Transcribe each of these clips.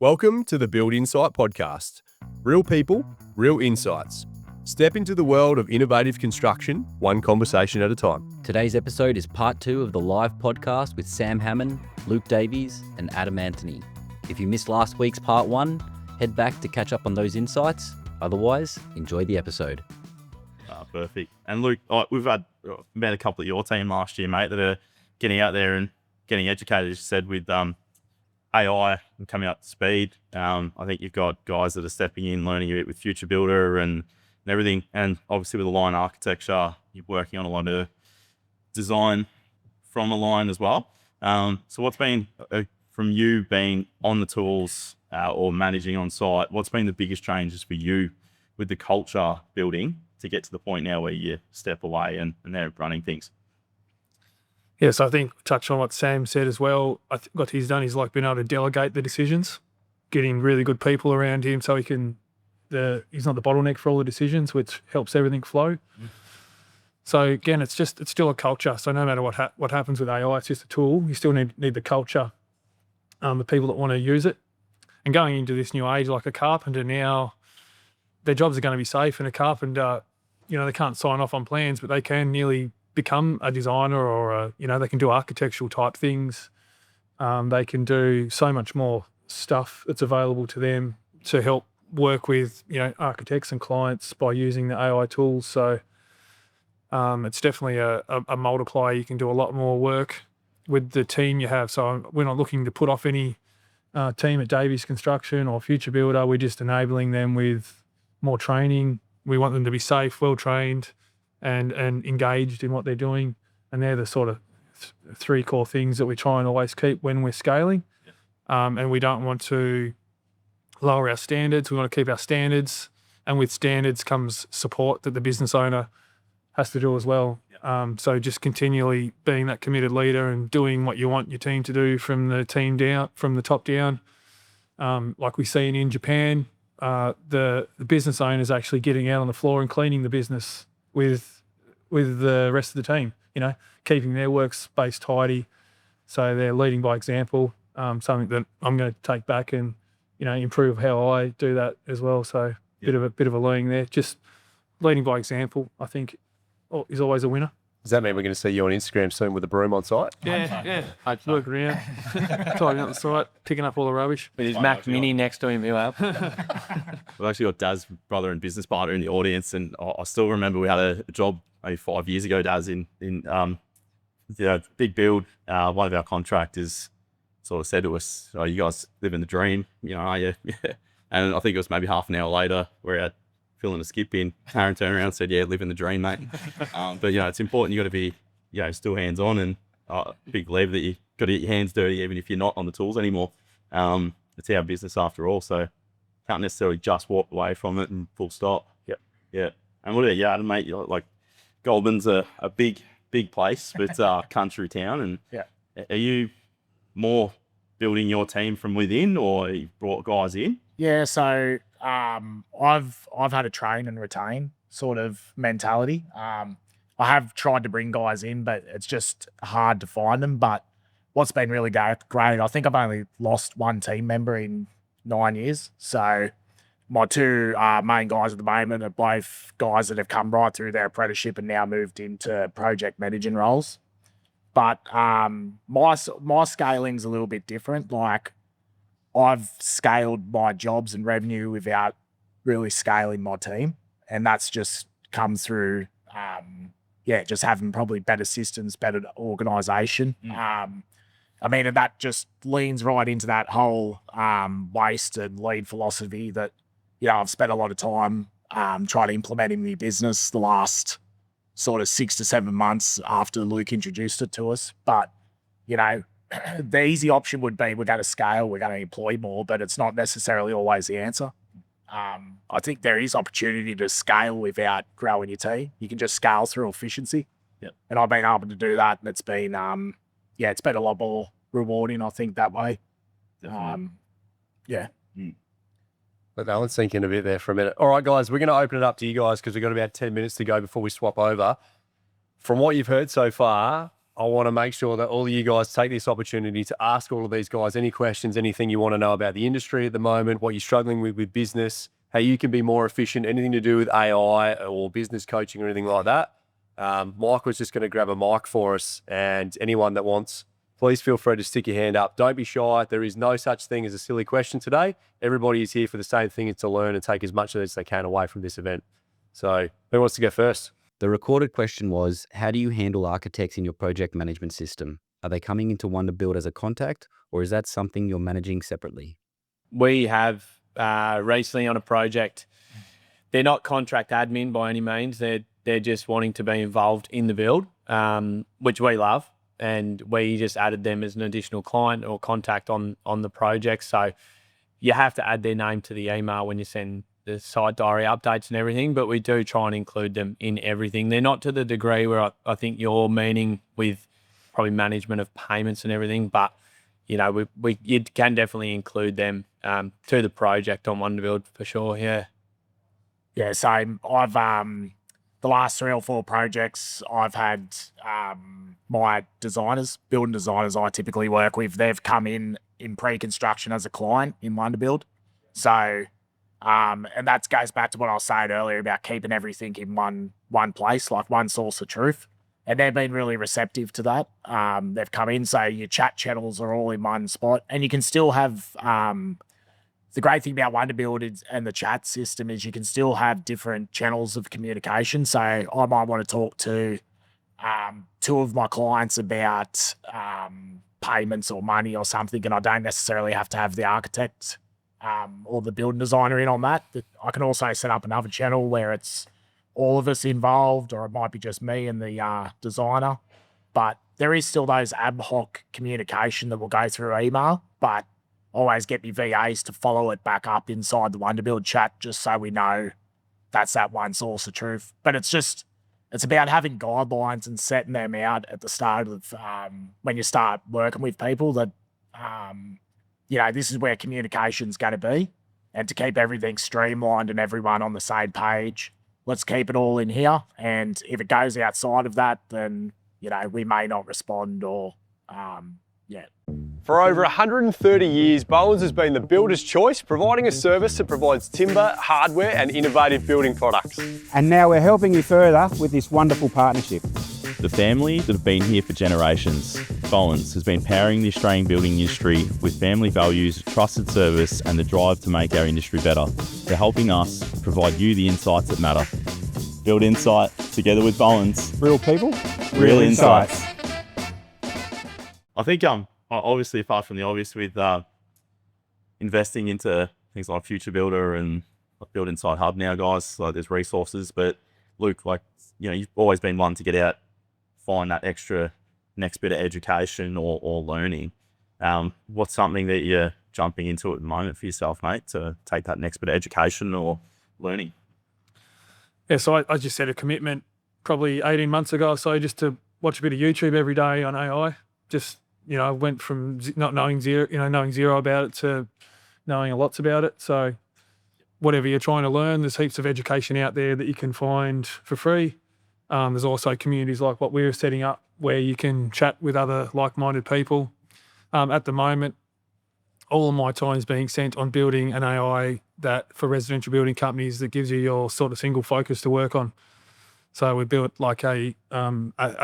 Welcome to the Build Insight podcast. Real people, real insights. Step into the world of innovative construction, one conversation at a time. Today's episode is part 2 of the live podcast with Sam Hammond, Luke Davies, and Adam Antony. If you missed last week's part 1, head back to catch up on those insights. Otherwise, enjoy the episode. Perfect. And Luke, we've met a couple of your team last year, mate, that are getting out there and getting educated, as you said, with AI and coming up to speed. I think you've got guys that are stepping in, learning a bit with Future Builder and everything. And obviously with the line architecture, you're working on a lot of design from a line as well. So what's been, from you being on the tools or managing on site, what's been the biggest changes for you with the culture building to get to the point now where you step away and they're running things? Yes, I think touch on what Sam said as well. I think what he's done is like being able to delegate the decisions, getting really good people around him so he's not the bottleneck for all the decisions, which helps everything flow. So again, it's still a culture. So no matter what happens with AI, it's just a tool. You still need the culture, the people that want to use it. And going into this new age, like a carpenter now, their jobs are going to be safe. And a carpenter, they can't sign off on plans, but they can nearly become a designer or they can do architectural type things. They can do so much more stuff that's available to them to help work with, architects and clients by using the AI tools. So it's definitely a multiplier. You can do a lot more work with the team you have. So we're not looking to put off any team at Davies Construction or Future Builder. We're just enabling them with more training. We want them to be safe, well-trained, and engaged in what they're doing. And they're the sort of three core things that we try and always keep when we're scaling. And we don't want to lower our standards. We want to keep our standards. And with standards comes support that the business owner has to do as well. So just continually being that committed leader and doing what you want your team to do from the team down, from the top down. Like we see in Japan, the business owner is actually getting out on the floor and cleaning the business with the rest of the team, keeping their workspace tidy. So they're leading by example, something that I'm going to take back and, improve how I do that as well. So bit of a learning there. Just leading by example, I think, is always a winner. Does that mean we're going to see you on Instagram soon with a broom on site? Yeah. I work around, tidying up the site, picking up all the rubbish. With his Mac Mini next to him, We've actually got Daz's brother and business partner in the audience, and I still remember we had a job maybe 5 years ago, Daz, in big build. One of our contractors sort of said to us, "Oh, you guys living the dream, are you?" And I think it was maybe half an hour later, we're out filling a skip in. Aaron turned around and said, "Yeah, living the dream, mate." But it's important. You got to be, still hands on, and big believer that you got to get your hands dirty, even if you're not on the tools anymore. It's our business after all, so can't necessarily just walk away from it and full stop. Yeah. And what about you, Adam, mate? Like Goulburn's a big place, but country town, and are you more building your team from within, or you brought guys in? Yeah, so I've had a train and retain sort of mentality. I have tried to bring guys in, but it's just hard to find them. But what's been really great, I think I've only lost one team member in 9 years. So my two main guys at the moment are both guys that have come right through their apprenticeship and now moved into project managing roles. But my scaling's a little bit different. Like, I've scaled my jobs and revenue without really scaling my team. And that's just come through, just having probably better systems, better organisation. And that just leans right into that whole waste and lead philosophy that, I've spent a lot of time trying to implement in my business the last sort of 6 to 7 months after Luke introduced it to us. But, the easy option would be we're going to scale, we're going to employ more, but it's not necessarily always the answer. I think there is opportunity to scale without growing your team. You can just scale through efficiency. And I've been able to do that, and it's been a lot more rewarding, I think, that way. Let Alan sink in a bit there for a minute. All right, guys, we're going to open it up to you guys because we've got about 10 minutes to go before we swap over. From what you've heard so far, I want to make sure that all of you guys take this opportunity to ask all of these guys any questions, anything you want to know about the industry at the moment, what you're struggling with business, how you can be more efficient, anything to do with AI or business coaching or anything like that. Mike was just going to grab a mic for us, and anyone that wants, please feel free to stick your hand up. Don't be shy. There is no such thing as a silly question today. Everybody is here for the same thing. It's to learn and take as much as they can away from this event. So who wants to go first? The recorded question was, how do you handle architects in your project management system? Are they coming into Wonderbuild as a contact, or is that something you're managing separately? We have recently on a project, they're not contract admin by any means. They're just wanting to be involved in the build, which we love. And we just added them as an additional client or contact on the project. So you have to add their name to the email when you send the site diary updates and everything, but we do try and include them in everything. They're not to the degree where I think you're meaning with probably management of payments and everything, but you know, you can definitely include them to the project on Wonderbuild for sure. Yeah. Yeah, so I've the last 3 or 4 projects I've had my designers, building designers I typically work with, they've come in pre-construction as a client in Wonderbuild. So and that goes back to what I was saying earlier about keeping everything in one place, like one source of truth. And they've been really receptive to that. They've come in, so your chat channels are all in one spot, and you can still have the great thing about Wonderbuild and the chat system is you can still have different channels of communication. So I might want to talk to 2 of my clients about payments or money or something, and I don't necessarily have to have the architect or the building designer in on that. I can also set up another channel where it's all of us involved, or it might be just me and the designer. But there is still those ad hoc communication that will go through email, but always get me VAs to follow it back up inside the Wonderbuild chat just so we know that's that one source of truth. But it's about having guidelines and setting them out at the start of when you start working with people that, this is where communication's going to be. And to keep everything streamlined and everyone on the same page, let's keep it all in here. And if it goes outside of that, then, we may not respond or, For over 130 years, Bowens has been the builder's choice, providing a service that provides timber, hardware and innovative building products. And now we're helping you further with this wonderful partnership. The family that have been here for generations, Bowens, has been powering the Australian building industry with family values, trusted service and the drive to make our industry better. They're helping us provide you the insights that matter. Build insight together with Bowens. Real people, Real insights. I think obviously, apart from the obvious with investing into things like Future Builder and Build Insight Hub now, guys, like there's resources. But Luke, you've always been one to get out, find that extra next bit of education or learning. What's something that you're jumping into at the moment for yourself, mate, to take that next bit of education or learning? Yeah, so I just set a commitment probably 18 months ago or so just to watch a bit of YouTube every day on AI. Just, I went from not knowing zero about it to knowing lots about it. So whatever you're trying to learn, there's heaps of education out there that you can find for free. There's also communities like what we're setting up where you can chat with other like-minded people. At the moment, all of my time is being spent on building an AI that for residential building companies that gives you your sort of single focus to work on. So we built like a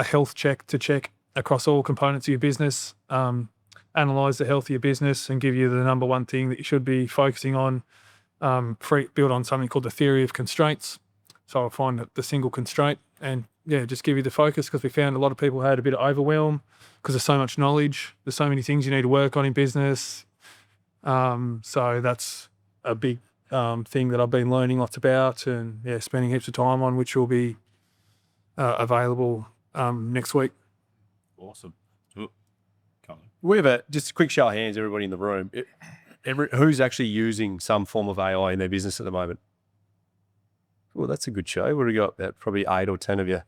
health check to check across all components of your business, analyze the health of your business and give you the number one thing that you should be focusing on, built on something called the theory of constraints. So I'll find the single constraint and just give you the focus, because we found a lot of people had a bit of overwhelm because there's so much knowledge. There's so many things you need to work on in business. So that's a big thing that I've been learning lots about and spending heaps of time on, which will be available next week. Awesome. We have just a quick show of hands, everybody in the room. Who's actually using some form of AI in their business at the moment? Well, that's a good show. What do we got? Probably 8 or 10 of you.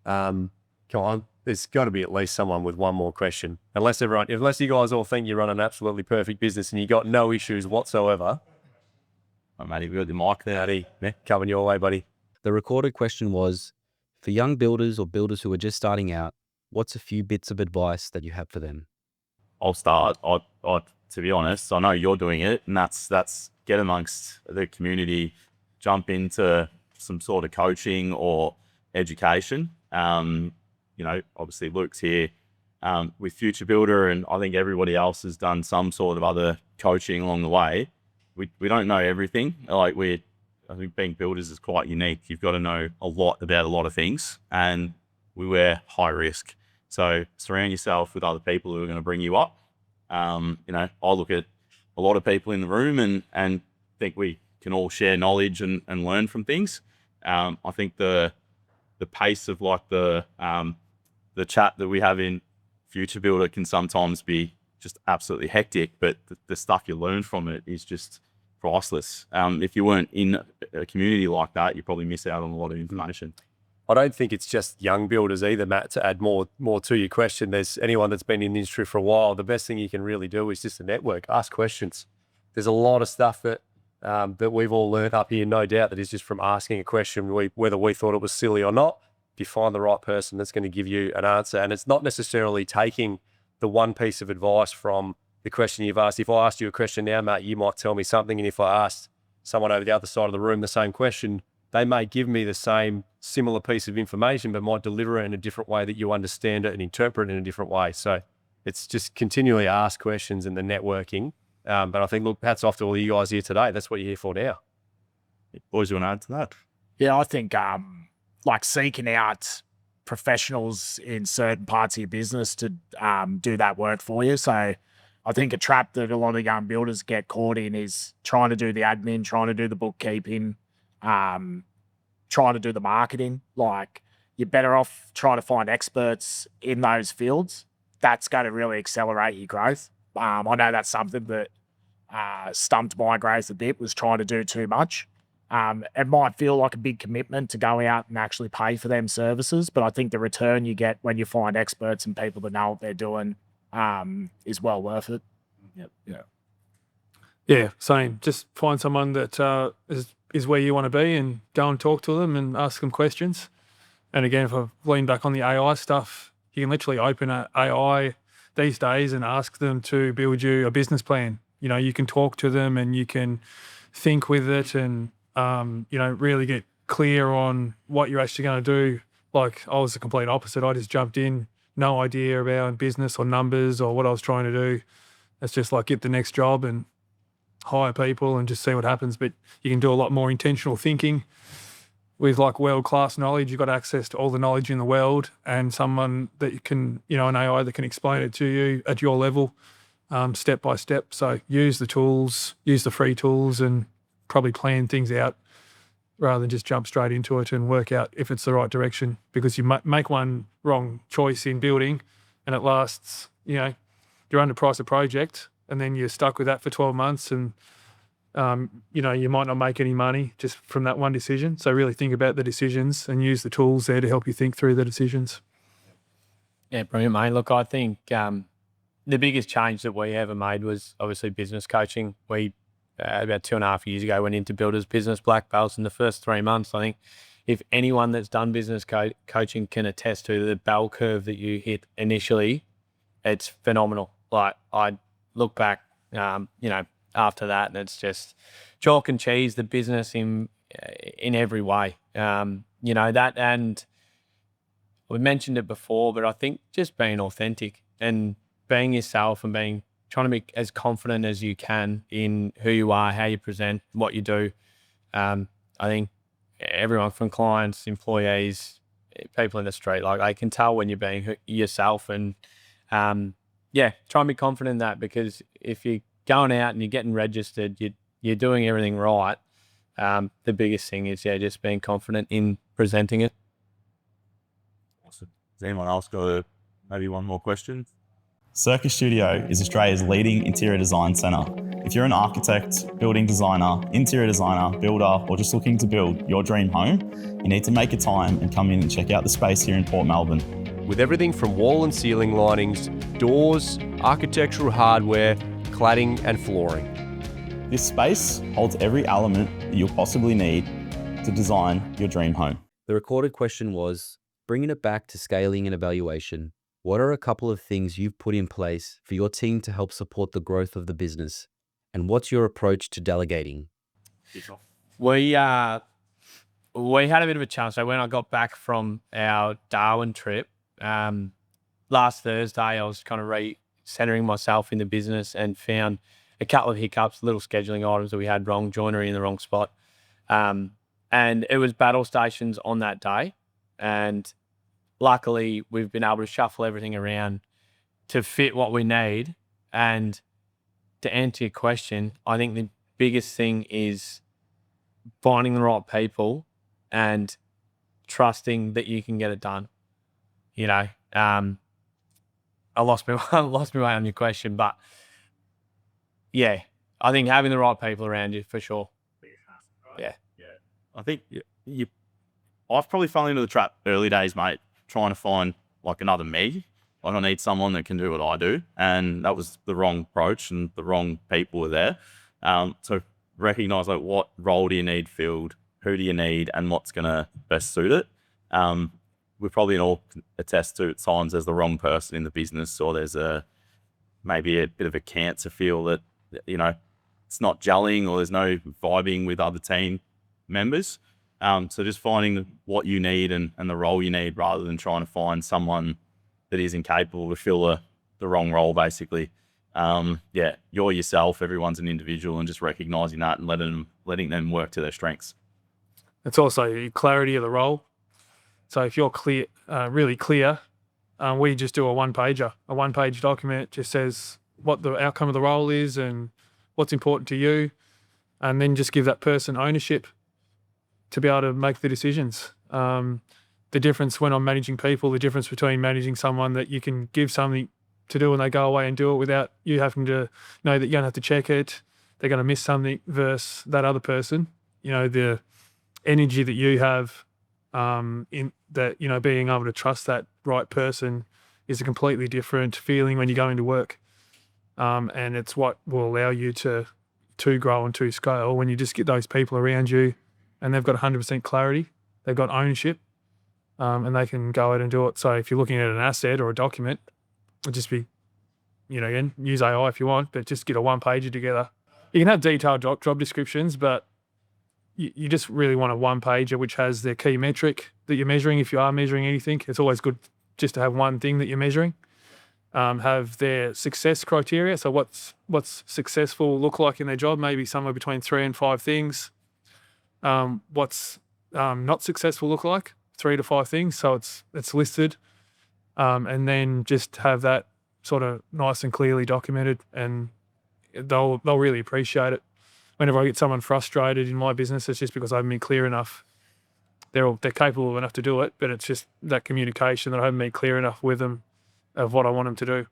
Come on. There's got to be at least someone with one more question. Unless you guys all think you run an absolutely perfect business and you got no issues whatsoever. Oh, matey, we got the mic there. Matty, coming your way, buddy. The recorded question was, for young builders or builders who are just starting out, what's a few bits of advice that you have for them? I'll start. I to be honest, I know you're doing it, and that's get amongst the community, jump into some sort of coaching or education. Obviously Luke's here with Future Builder, and I think everybody else has done some sort of other coaching along the way. We don't know everything. I think being builders is quite unique. You've got to know a lot about a lot of things, and we wear high risk. So surround yourself with other people who are going to bring you up. I look at a lot of people in the room and think we can all share knowledge and learn from things. I think the pace of like the chat that we have in Future Builder can sometimes be just absolutely hectic, but the stuff you learn from it is just priceless. If you weren't in a community like that, you probably miss out on a lot of information. I don't think it's just young builders either, Matt, to add more to your question. There's anyone that's been in the industry for a while, the best thing you can really do is just a network, ask questions. There's a lot of stuff that we've all learned up here, no doubt, that is just from asking a question, whether we thought it was silly or not. If you find the right person that's going to give you an answer, and it's not necessarily taking the one piece of advice from the question you've asked. If I asked you a question now, Matt, you might tell me something, and if I asked someone over the other side of the room the same question, they may give me the same similar piece of information, but might deliver it in a different way that you understand it and interpret it in a different way. So it's just continually ask questions and the networking. But I think, look, hats off to all you guys here today. That's what you're here for now. Boys, you want to add to that? Yeah, I think seeking out professionals in certain parts of your business to do that work for you. So I think a trap that a lot of young builders get caught in is trying to do the admin, trying to do the bookkeeping, trying to do the marketing. Like, you're better off trying to find experts in those fields. That's going to really accelerate your growth. I know that's something that stumped my growth a bit, was trying to do too much. It might feel like a big commitment to go out and actually pay for them services, but I think the return you get when you find experts and people that know what they're doing is well worth it. Yeah, same. Just find someone that is where you want to be and go and talk to them and ask them questions. And again, if I lean back on the AI stuff, you can literally open an AI these days and ask them to build you a business plan. You can talk to them and you can think with it and, really get clear on what you're actually going to do. Like, I was the complete opposite. I just jumped in, no idea about business or numbers or what I was trying to do. It's just like, get the next job and hire people and just see what happens. But you can do a lot more intentional thinking with like world-class knowledge. You've got access to all the knowledge in the world, and someone that you can, an AI that can explain it to you at your level, step by step. So use the tools, use the free tools, and probably plan things out rather than just jump straight into it and work out if it's the right direction, because you make one wrong choice in building and it lasts, you're underpriced a project and then you're stuck with that for 12 months and, you might not make any money just from that one decision. So really think about the decisions and use the tools there to help you think through the decisions. Yeah, brilliant, mate. Look, I think the biggest change that we ever made was obviously business coaching. We, about 2.5 years ago, went into builders business black belts. In the first 3 months, I think if anyone that's done business coaching can attest to the bell curve that you hit initially, it's phenomenal. Like, I look back, after that, and it's just chalk and cheese, the business in every way. That, and we mentioned it before, but I think just being authentic and being yourself and trying to be as confident as you can in who you are, how you present, what you do. I think everyone from clients, employees, people in the street, like, they can tell when you're being yourself, and try and be confident in that, because if you're going out and you're getting registered, you're doing everything right. The biggest thing is, just being confident in presenting it. Awesome. Does anyone else got maybe one more question? Circus Studio is Australia's leading interior design centre. If you're an architect, building designer, interior designer, builder, or just looking to build your dream home, you need to make a time and come in and check out the space here in Port Melbourne. With everything from wall and ceiling linings, doors, architectural hardware, cladding and flooring. This space holds every element that you'll possibly need to design your dream home. The recorded question was, bringing it back to scaling and evaluation, What are a couple of things you've put in place for your team to help support the growth of the business? And what's your approach to delegating? We had a bit of a challenge. So when I got back from our Darwin trip, last Thursday, I was kind of recentering myself in the business and found a couple of hiccups, little scheduling items that we had wrong, joinery in the wrong spot. And it was battle stations on that day. And luckily, we've been able to shuffle everything around to fit what we need. And to answer your question, I think the biggest thing is finding the right people and trusting that you can get it done. You know, I lost my way on your question, but yeah, I think having the right people around you for sure. Yeah. I think I've probably fallen into the trap early days, mate, trying to find like another me. Like I need someone that can do what I do. And that was the wrong approach and the wrong people were there. So recognize like what role do you need filled, who do you need, and what's going to best suit it. We probably all attest to at times there's the wrong person in the business, or there's maybe a bit of a cancer feel that, you know, it's not gelling or there's no vibing with other team members. So just finding what you need and the role you need rather than trying to find someone that is incapable to fill the wrong role, basically. Yeah, you're yourself, everyone's an individual, and just recognizing that and letting them work to their strengths. It's also clarity of the role. So if you're clear, really clear, we just do a one-page document, just says what the outcome of the role is and what's important to you, and then just give that person ownership to be able to make the decisions. The difference when I'm managing people, the difference between managing someone that you can give something to do and they go away and do it without you having to know that you don't have to check it, they're going to miss something, versus that other person, you know, the energy that you have in that, you know, being able to trust that right person is a completely different feeling when you go into work. And it's what will allow you to grow and to scale when you just get those people around you and they've got 100% clarity, they've got ownership, and they can go out and do it. So if you're looking at an asset or a document, it'd just be, you know, again, use AI if you want, but just get a one-pager together. You can have detailed job descriptions, but you just really want a one-pager which has the key metric that you're measuring. If you are measuring anything, it's always good just to have one thing that you're measuring. Have their success criteria. So what's successful look like in their job? Maybe somewhere between 3 and 5 things. What's not successful look like? 3 to 5 things. So it's listed, and then just have that sort of nice and clearly documented, and they'll really appreciate it. Whenever I get someone frustrated in my business, it's just because I haven't been clear enough. They're capable enough to do it, but it's just that communication that I haven't been clear enough with them of what I want them to do.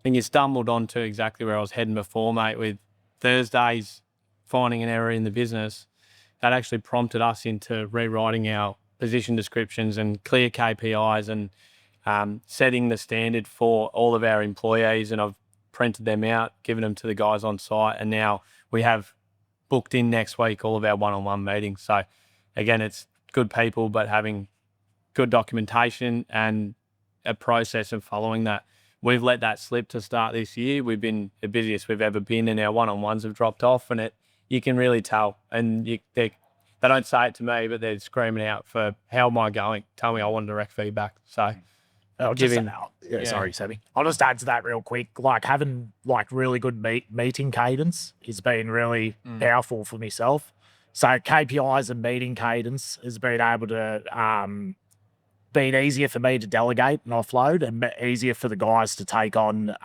And you stumbled onto exactly where I was heading before, mate, with Thursdays finding an error in the business. That actually prompted us into rewriting our position descriptions and clear KPIs and setting the standard for all of our employees. And I've printed them out, given them to the guys on site. And now we have booked in next week all of our one-on-one meetings. So again, it's good people, but having good documentation and a process of following that. We've let that slip to start this year. We've been the busiest we've ever been, and our one-on-ones have dropped off, and you can really tell. And they don't say it to me, but they're screaming out for, how am I going? Tell me, I want direct feedback. So I'll just sorry, Sammy. I'll just add to that real quick. Like having like really good meeting cadence has been really powerful for myself. So KPIs and meeting cadence has been able to been easier for me to delegate and offload, and easier for the guys to take on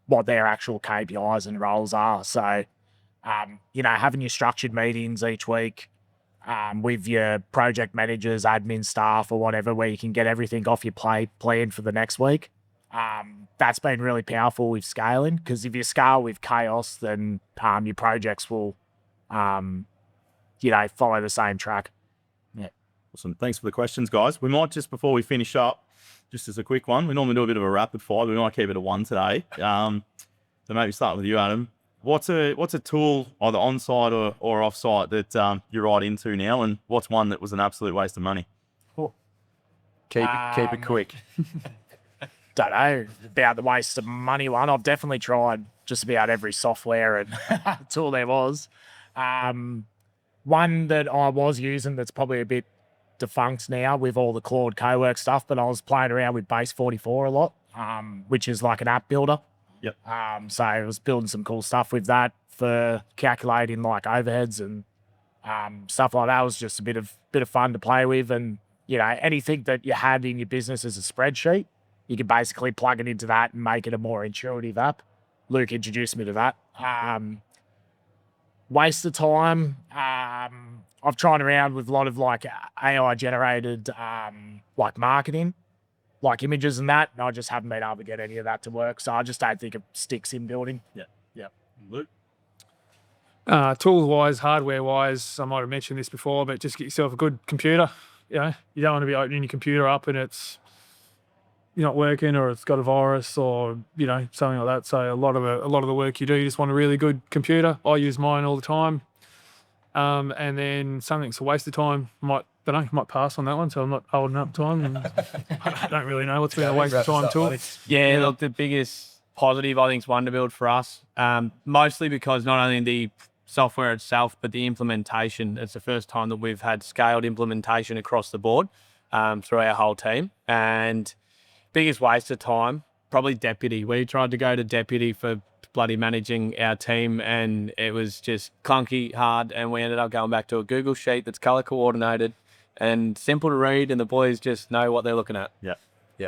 what their actual KPIs and roles are. So, you know, having your structured meetings each week with your project managers, admin staff or whatever, where you can get everything off your plate, planned for the next week. That's been really powerful with scaling, because if you scale with chaos, then your projects will, you know, follow the same track. Awesome. Thanks for the questions, guys. We might just, before we finish up, just as a quick one, we normally do a bit of a rapid fire, but we might keep it at 1 today. So maybe start with you, Adam. What's a tool, either on-site or off-site, that you're right into now, and what's one that was an absolute waste of money? Keep it quick. don't know about the waste of money one. I've definitely tried just about every software and tool there was. One that I was using that's probably a bit defunct now with all the Claude co-work stuff, but I was playing around with Base 44 a lot, which is like an app builder. Yep. So I was building some cool stuff with that for calculating like overheads and stuff like that. It was just a bit of fun to play with. And, you know, anything that you had in your business as a spreadsheet, you could basically plug it into that and make it a more intuitive app. Luke introduced me to that. Waste of time. I've tried around with a lot of like AI generated like marketing, like images and that, and I just haven't been able to get any of that to work. So I just don't think it sticks in building. Yeah. Luke? Tools wise, hardware wise, I might have mentioned this before, but just get yourself a good computer. You know, you don't want to be opening your computer up and it's not working, or it's got a virus, or you know, something like that. So a lot of the work you do, you just want a really good computer. I use mine all the time. And then something that's a waste of time might pass on that one, so I'm not holding up time. And I don't really know what's been a waste of time tool. Yeah, look, the biggest positive I think is Wonderbuild for us, mostly because not only the software itself, but the implementation. It's the first time that we've had scaled implementation across the board through our whole team. And biggest waste of time, probably Deputy. We tried to go to Deputy for bloody managing our team, and it was just clunky, hard, and we ended up going back to a Google sheet that's color coordinated and simple to read, and the boys just know what they're looking at. Yep.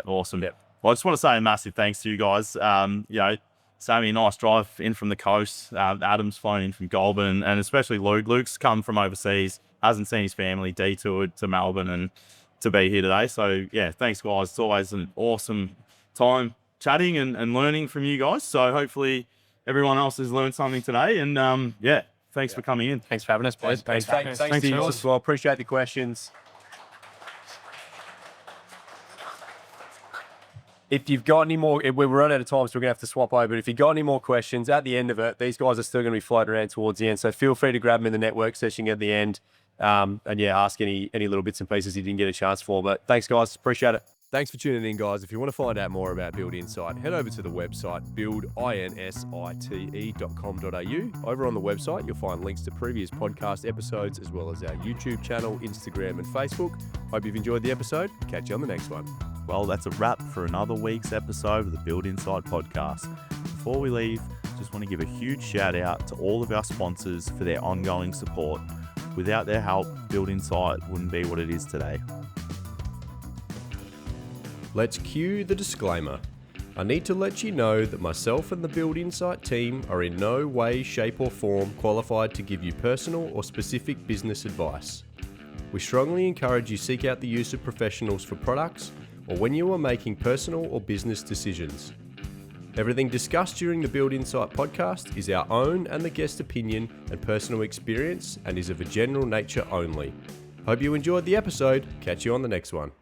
Awesome. Yep. Well, I just want to say a massive thanks to you guys. You know, Sammy, nice drive in from the coast. Adam's flown in from Goulburn, and especially Luke. Luke's come from overseas, hasn't seen his family, detoured to Melbourne and to be here today. So yeah, thanks guys. It's always an awesome time chatting and learning from you guys. So hopefully everyone else has learned something today. And thanks for coming in. Thanks for having us, boys. Thanks to you as well. Appreciate the questions. If you've got any more, we're running out of time, so we're going to have to swap over. But if you've got any more questions at the end of it, these guys are still going to be floating around towards the end. So feel free to grab them in the network session at the end. And ask any little bits and pieces you didn't get a chance for. But thanks, guys. Appreciate it. Thanks for tuning in, guys. If you want to find out more about Build Insight, head over to the website buildinsite.com.au. Over on the website, you'll find links to previous podcast episodes, as well as our YouTube channel, Instagram, and Facebook. Hope you've enjoyed the episode. Catch you on the next one. Well, that's a wrap for another week's episode of the Build Insight podcast. Before we leave, just want to give a huge shout out to all of our sponsors for their ongoing support. Without their help, Build Insight wouldn't be what it is today. Let's cue the disclaimer. I need to let you know that myself and the Build Insight team are in no way, shape or form qualified to give you personal or specific business advice. We strongly encourage you seek out the use of professionals for products or when you are making personal or business decisions. Everything discussed during the Build Insight podcast is our own and the guest opinion and personal experience and is of a general nature only. Hope you enjoyed the episode. Catch you on the next one.